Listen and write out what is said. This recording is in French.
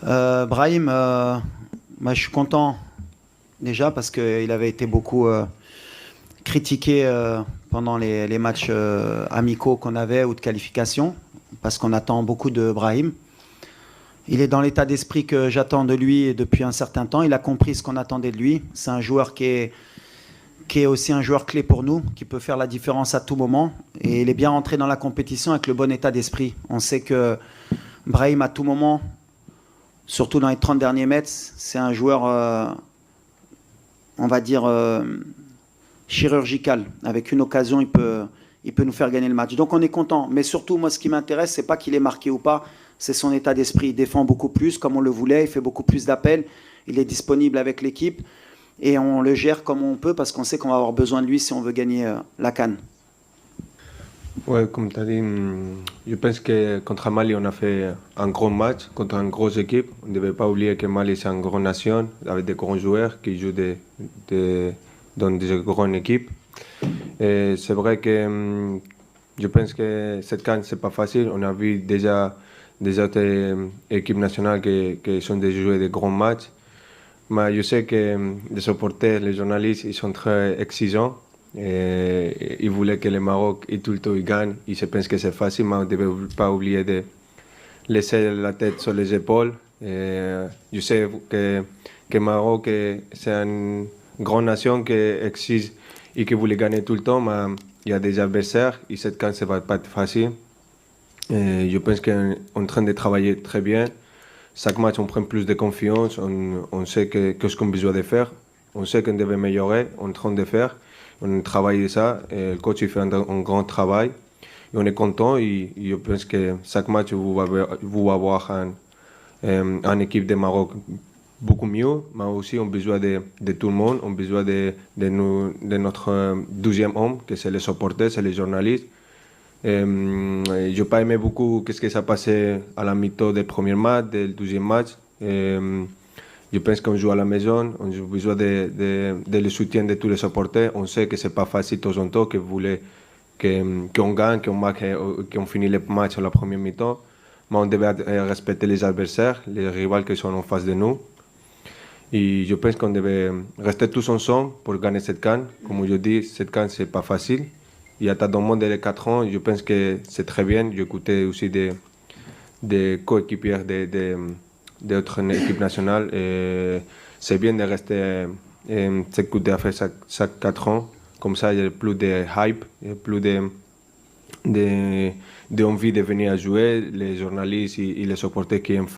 Brahim, moi, je suis content déjà parce qu'il avait été beaucoup critiqué pendant les matchs amicaux qu'on avait ou de qualification, parce qu'on attend beaucoup de Brahim. Il est dans l'état d'esprit que j'attends de lui depuis un certain temps. Il a compris ce qu'on attendait de lui. C'est un joueur qui est aussi un joueur clé pour nous, qui peut faire la différence à tout moment. Et il est bien rentré dans la compétition avec le bon état d'esprit. On sait que Brahim, à tout moment, surtout dans les 30 derniers mètres, c'est un joueur, on va dire, chirurgical. Avec une occasion, il peut nous faire gagner le match. Donc on est content. Mais surtout, moi, ce qui m'intéresse, c'est pas qu'il est marqué ou pas, c'est son état d'esprit. Il défend beaucoup plus, comme on le voulait, il fait beaucoup plus d'appels, il est disponible avec l'équipe et on le gère comme on peut parce qu'on sait qu'on va avoir besoin de lui si on veut gagner la CAN. Ouais, comme tu as dit, je pense que contre Mali, on a fait un gros match contre une grosse équipe. On ne devait pas oublier que Mali, c'est une grande nation avec des grands joueurs qui jouent dans des grandes équipes. Et c'est vrai que je pense que cette CAN, c'est pas facile. On a vu déjà des autres équipes nationales qui sont déjà jouées des grands matchs. Mais je sais que les supporters, les journalistes, ils sont très exigeants. Et ils voulaient que le Maroc et tout le temps il gagne. Ils se pensent que c'est facile, mais on ne devait pas oublier de laisser la tête sur les épaules. Et je sais que le Maroc, c'est une grande nation qui exige et qui voulait gagner tout le temps, mais il y a des adversaires et cette CAN, ça ne va pas être facile. Et je pense qu'on est en train de travailler très bien. Chaque match, on prend plus de confiance, on sait ce qu'on a besoin de faire, on sait qu'on devait améliorer, on est en train de faire, on travaille ça, et le coach il fait un grand travail, et on est content, et je pense que chaque match, vous allez avoir une équipe de Maroc beaucoup mieux, mais aussi on a besoin de tout le monde, on a besoin de notre deuxième homme, que c'est les supporters, c'est les journalistes. Je n'ai pas aimé beaucoup qu'est-ce qui s'est passé à la mi-temps du premier match, du deuxième match. Je pense qu'on joue à la maison, on a besoin de le soutien de tous les supporters. On sait que ce n'est pas facile de temps en temps, que vous voulez qu'on gagne, qu'on marque, qu'on finisse le match à la première mi-temps. Mais on devait respecter les adversaires, les rivaux qui sont en face de nous. Et je pense qu'on devait rester tous ensemble pour gagner cette CAN. Comme je dis, cette CAN, ce n'est pas facile. Il y a dans le monde de 4 ans, je pense que c'est très bien. J'ai écouté aussi des coéquipiers d'autres équipes nationales. C'est bien de rester s'écouter à faire chaque 4 ans. Comme ça, il y a plus de hype, il y a plus d'envie de venir à jouer. Les journalistes et les supporters qui aiment